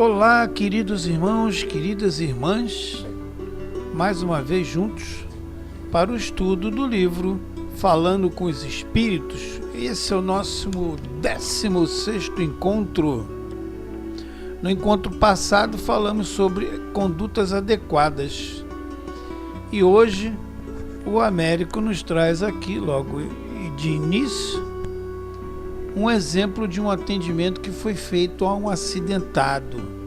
Olá, queridos irmãos, queridas irmãs, mais uma vez juntos para o estudo do livro Falando com os Espíritos. Esse é o nosso 16º encontro. No encontro passado falamos sobre condutas adequadas e hoje o Américo nos traz aqui, logo de início, um exemplo de um atendimento que foi feito a um acidentado.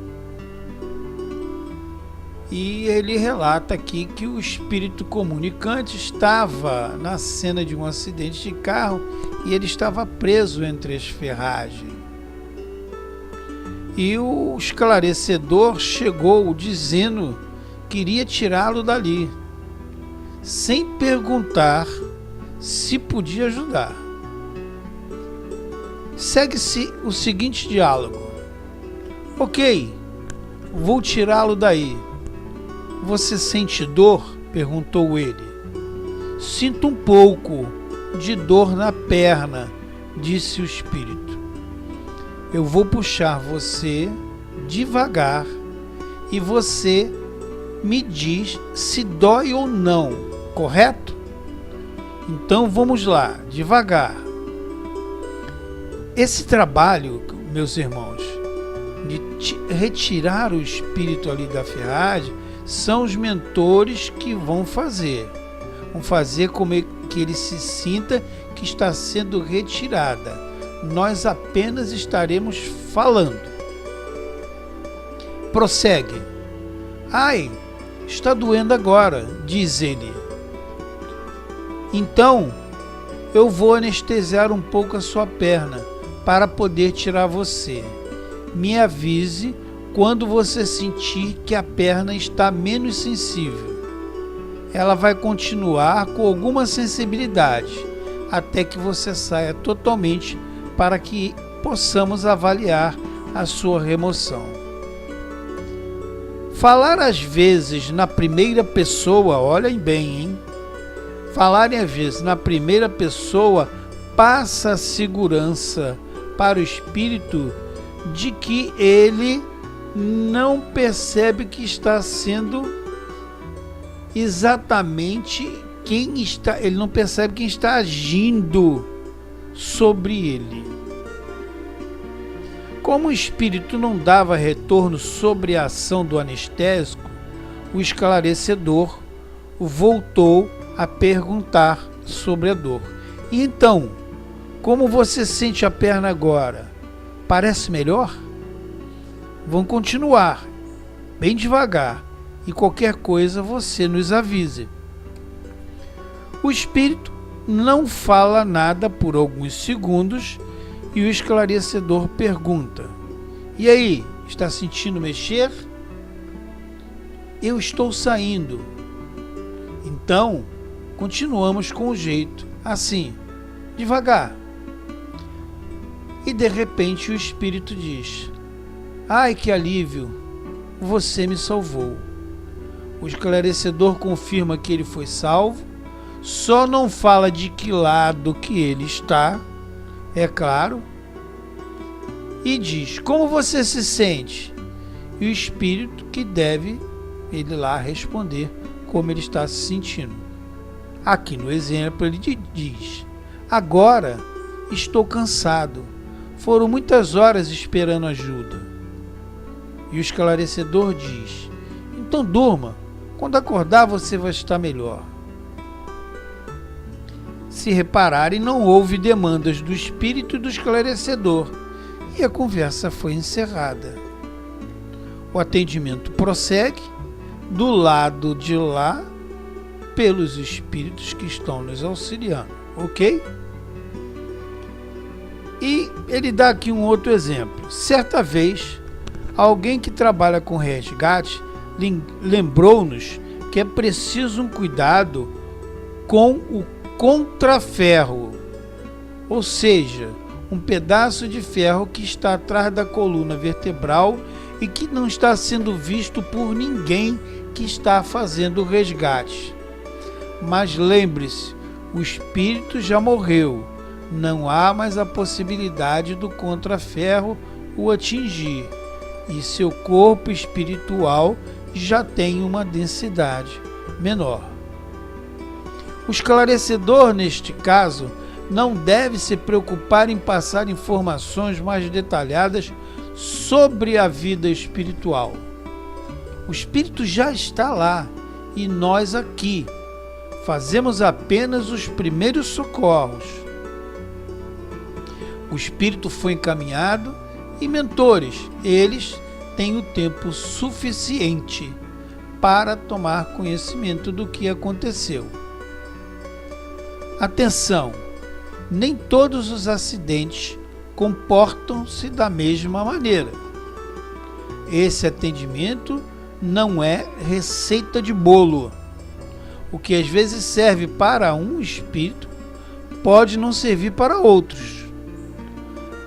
E ele relata aqui que o espírito comunicante estava na cena de um acidente de carro e ele estava preso entre as ferragens. E o esclarecedor chegou dizendo que iria tirá-lo dali, sem perguntar se podia ajudar. Segue-se o seguinte diálogo: Ok, vou tirá-lo daí. Você sente dor? Perguntou ele. Sinto um pouco de dor na perna, disse o espírito. Eu vou puxar você devagar e você me diz se dói ou não, correto? Então vamos lá, devagar. Esse trabalho, meus irmãos, de retirar o espírito ali da ferragem, são os mentores que vão fazer. Vão fazer como que ele se sinta que está sendo retirada. Nós apenas estaremos falando. Prossegue. Ai, está doendo agora, diz ele. Então, eu vou anestesiar um pouco a sua perna para poder tirar você. Me avise quando você sentir que a perna está menos sensível. Ela vai continuar com alguma sensibilidade até que você saia totalmente para que possamos avaliar a sua remoção. Falar às vezes na primeira pessoa, olhem bem, hein? Falarem às vezes na primeira pessoa passa a segurança para o espírito de que ele não percebe que está sendo exatamente ele não percebe quem está agindo sobre ele. Como o espírito não dava retorno sobre a ação do anestésico, o esclarecedor voltou a perguntar sobre a dor. E então, como você sente a perna agora? Parece melhor? Vão continuar, bem devagar, e qualquer coisa você nos avise. O espírito não fala nada por alguns segundos e o esclarecedor pergunta: E aí, está sentindo mexer? Eu estou saindo. Então, continuamos com o jeito, assim, devagar. E de repente o espírito diz: Ai, que alívio! Você me salvou. O esclarecedor confirma que ele foi salvo, só não fala de que lado que ele está, é claro, e diz: Como você se sente? E o espírito que deve ele lá responder como ele está se sentindo. Aqui no exemplo ele diz: Agora estou cansado. Foram muitas horas esperando ajuda. E o esclarecedor diz: Então durma. Quando acordar você vai estar melhor. Se repararem, não houve demandas do espírito e do esclarecedor. E a conversa foi encerrada. O atendimento prossegue do lado de lá pelos espíritos que estão nos auxiliando. Ok? E ele dá aqui um outro exemplo. Certa vez, alguém que trabalha com resgate lembrou-nos que é preciso um cuidado com o contraferro, ou seja, um pedaço de ferro que está atrás da coluna vertebral e que não está sendo visto por ninguém que está fazendo o resgate. Mas lembre-se, o espírito já morreu. Não há mais a possibilidade do contraferro o atingir. e seu corpo espiritual já tem uma densidade menor. O esclarecedor, neste caso, não deve se preocupar em passar informações mais detalhadas sobre a vida espiritual. O espírito já está lá e nós aqui fazemos apenas os primeiros socorros. O espírito foi encaminhado e mentores, eles têm o tempo suficiente para tomar conhecimento do que aconteceu. Atenção! Nem todos os acidentes comportam-se da mesma maneira. Esse atendimento não é receita de bolo. O que às vezes serve para um espírito pode não servir para outros.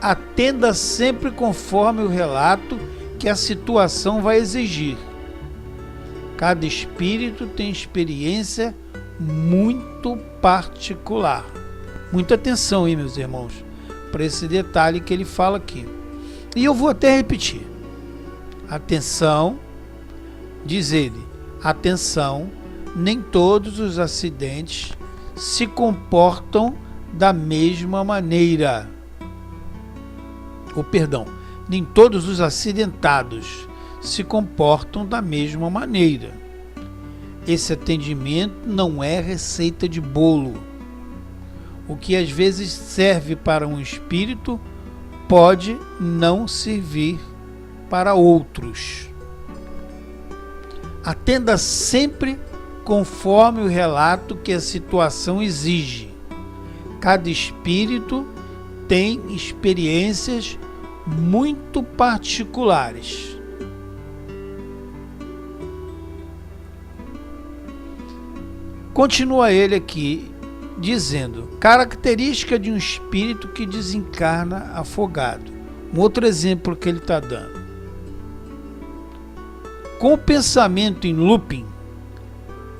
Atenda sempre conforme o relato que a situação vai exigir. Cada espírito tem experiência muito particular. Muita atenção aí, meus irmãos, para esse detalhe que ele fala aqui. E eu vou até repetir. Atenção, diz ele, atenção, nem todos os acidentes se comportam da mesma maneira. Nem todos os acidentados se comportam da mesma maneira. Esse atendimento não é receita de bolo. O que às vezes serve para um espírito pode não servir para outros. Atenda sempre conforme o relato que a situação exige. Cada espírito tem experiências muito particulares. Continua ele aqui dizendo, característica de um espírito que desencarna afogado. Um outro exemplo que ele está dando. Com o pensamento em looping,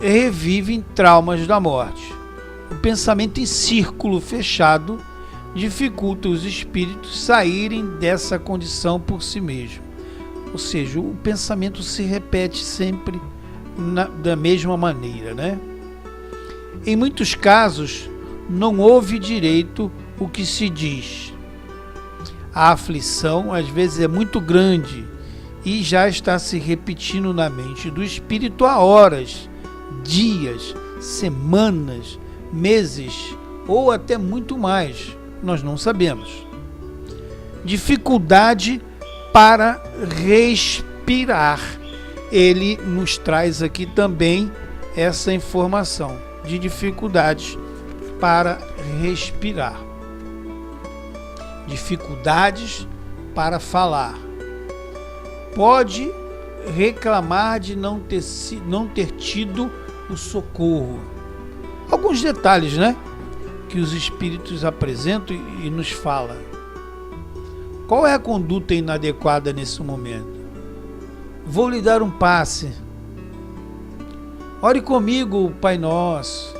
revivem traumas da morte. O pensamento em círculo fechado dificulta os espíritos saírem dessa condição por si mesmo. Ou seja, o pensamento se repete sempre da mesma maneira, né? Em muitos casos, não ouve direito o que se diz. A aflição, às vezes, é muito grande e já está se repetindo na mente do espírito há horas, dias, semanas, meses ou até muito mais. Nós não sabemos. Dificuldade para respirar. Ele nos traz aqui também essa informação de dificuldades para respirar. Dificuldades para falar. Pode reclamar de não ter tido o socorro. Alguns detalhes, né? Que os espíritos apresentam e nos falam. Qual é a conduta inadequada nesse momento? Vou lhe dar um passe. Ore comigo, Pai Nosso.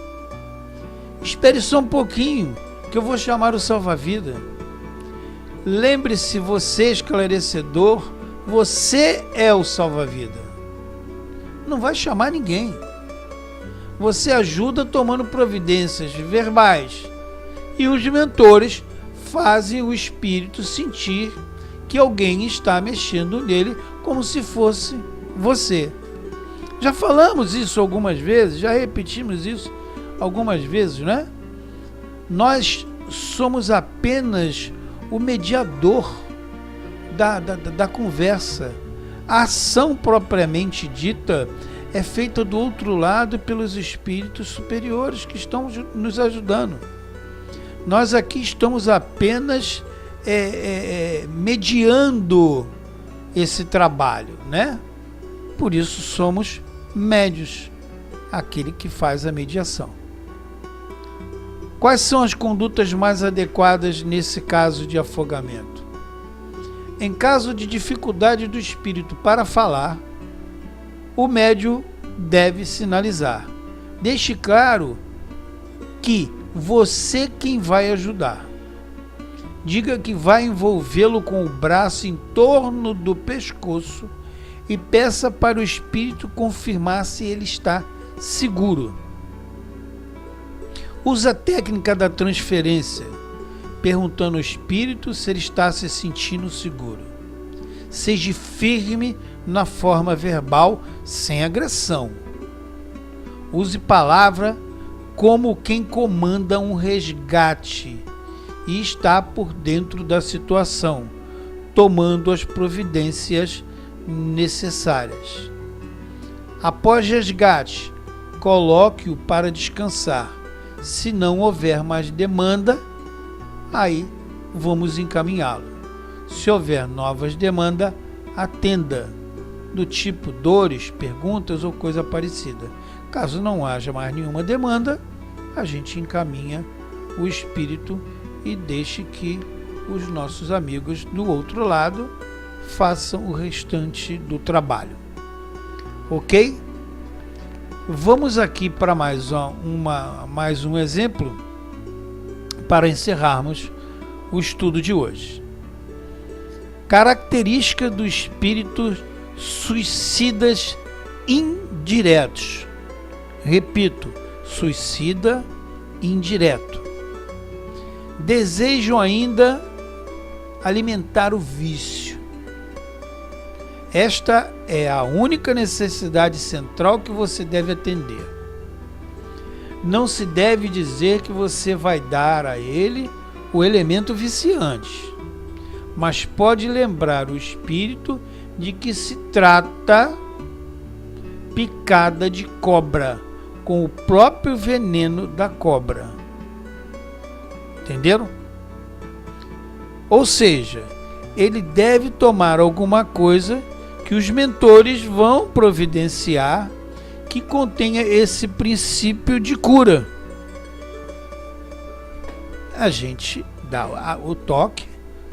Espere só um pouquinho, que eu vou chamar o salva-vida. Lembre-se, você esclarecedor, você é o salva-vida. Não vai chamar ninguém. Você ajuda tomando providências verbais. E os mentores fazem o espírito sentir que alguém está mexendo nele como se fosse você. Já falamos isso algumas vezes, já repetimos isso algumas vezes, né? Nós somos apenas o mediador da conversa. A ação propriamente dita é feita do outro lado pelos espíritos superiores que estão nos ajudando. Nós aqui estamos apenas mediando esse trabalho, né? Por isso somos médios, aquele que faz a mediação. Quais são as condutas mais adequadas nesse caso de afogamento? Em caso de dificuldade do espírito para falar, o médium deve sinalizar. Deixe claro que você quem vai ajudar. diga que vai envolvê-lo com o braço em torno do pescoço e peça para o espírito confirmar se ele está seguro. Use a técnica da transferência, perguntando ao espírito se ele está se sentindo seguro. Seja firme na forma verbal, sem agressão. Use palavra como quem comanda um resgate e está por dentro da situação, tomando as providências necessárias. Após resgate, coloque-o para descansar. Se não houver mais demanda, aí vamos encaminhá-lo. Se houver novas demandas, atenda, do tipo dores, perguntas ou coisa parecida. Caso não haja mais nenhuma demanda, a gente encaminha o espírito e deixe que os nossos amigos do outro lado façam o restante do trabalho. Ok? Vamos aqui para mais um exemplo para encerrarmos o estudo de hoje. Característica do espírito suicidas indiretos. Repito, suicida indireto. Desejam ainda alimentar o vício. Esta é a única necessidade central que você deve atender. Não se deve dizer que você vai dar a ele o elemento viciante, mas pode lembrar o espírito de que se trata picada de cobra, com o próprio veneno da cobra. Entenderam? Ou seja, ele deve tomar alguma coisa que os mentores vão providenciar que contenha esse princípio de cura. A gente dá o toque,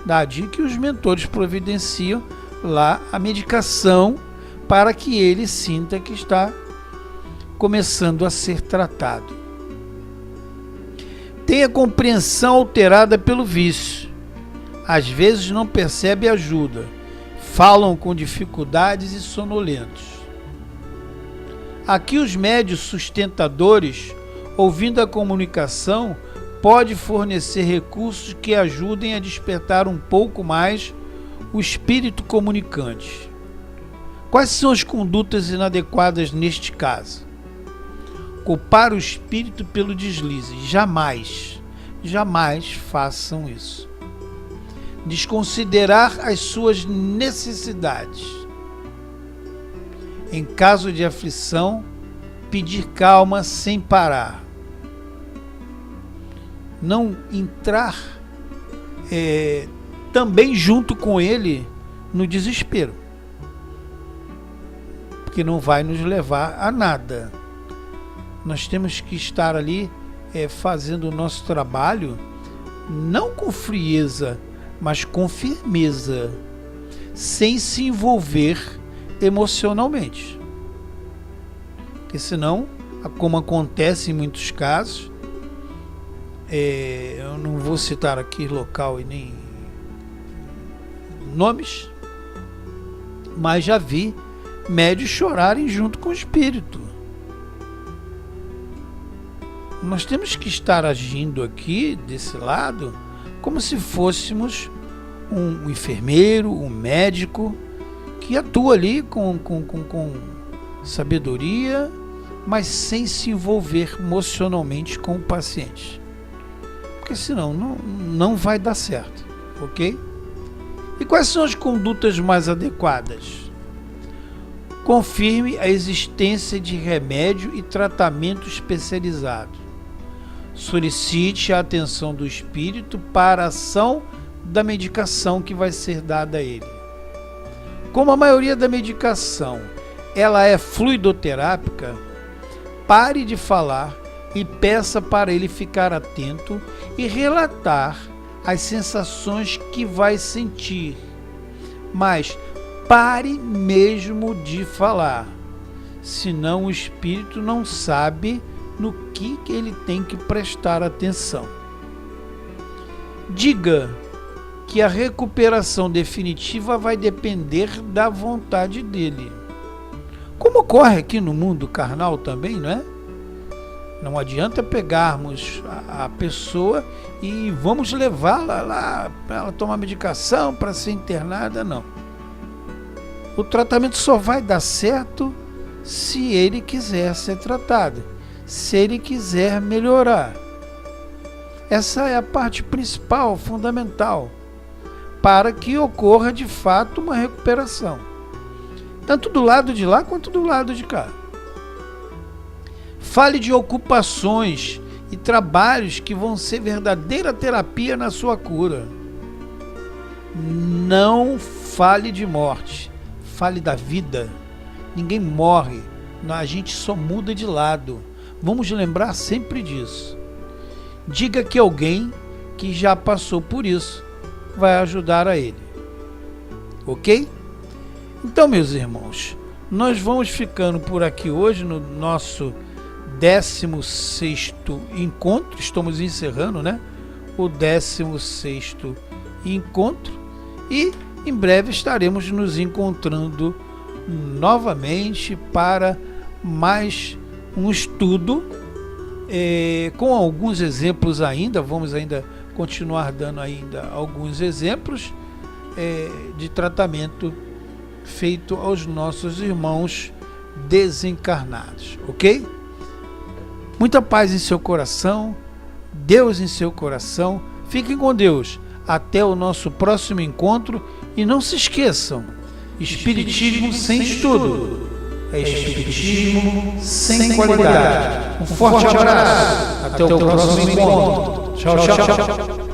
dá a dica que os mentores providenciam lá a medicação para que ele sinta que está começando a ser tratado. Tem a compreensão alterada pelo vício. Às vezes não percebe ajuda. Falam com dificuldades e sonolentos. Aqui os médios sustentadores, ouvindo a comunicação, pode fornecer recursos que ajudem a despertar um pouco mais o espírito comunicante. Quais são as condutas inadequadas neste caso? Culpar o espírito pelo deslize. Jamais façam isso. Desconsiderar as suas necessidades. Em caso de aflição, pedir calma sem parar. Não entrar também junto com ele no desespero, porque não vai nos levar a nada. Nós temos que estar ali fazendo o nosso trabalho, não com frieza, mas com firmeza, sem se envolver emocionalmente. Porque senão, como acontece em muitos casos, eu não vou citar aqui local e nem nomes, mas já vi médios chorarem junto com o espírito. Nós temos que estar agindo aqui, desse lado, como se fôssemos um enfermeiro, um médico, que atua ali com sabedoria, mas sem se envolver emocionalmente com o paciente. Porque senão não vai dar certo, ok? E quais são as condutas mais adequadas? Confirme a existência de remédio e tratamento especializado. Solicite a atenção do espírito para a ação da medicação que vai ser dada a ele. Como a maioria da medicação ela é fluidoterápica, pare de falar e peça para ele ficar atento e relatar as sensações que vai sentir. Mas pare mesmo de falar, senão o espírito não sabe no que ele tem que prestar atenção. Diga que a recuperação definitiva vai depender da vontade dele. Como ocorre aqui no mundo carnal também, não é? Não adianta pegarmos a pessoa e vamos levá-la lá para ela tomar medicação, para ser internada, não. O tratamento só vai dar certo se ele quiser ser tratado, se ele quiser melhorar. Essa é a parte principal, fundamental, para que ocorra de fato uma recuperação, tanto do lado de lá quanto do lado de cá. Fale de ocupações e trabalhos que vão ser verdadeira terapia na sua cura. Não fale de morte, fale da vida. Ninguém morre, a gente só muda de lado. Vamos lembrar sempre disso. Diga que alguém que já passou por isso vai ajudar a ele. Ok? Então, meus irmãos, nós vamos ficando por aqui hoje no nosso 16º encontro. Estamos encerrando, né? O 16º encontro. E em breve estaremos nos encontrando novamente para mais um estudo com alguns exemplos ainda. Vamos ainda continuar dando ainda alguns exemplos de tratamento feito aos nossos irmãos desencarnados, ok? Muita paz em seu coração, Deus em seu coração. Fiquem com Deus. Até o nosso próximo encontro. E não se esqueçam, Espiritismo sem estudo é Espiritismo sem qualidade. Um forte abraço. Até o próximo encontro. Tchau, tchau, tchau.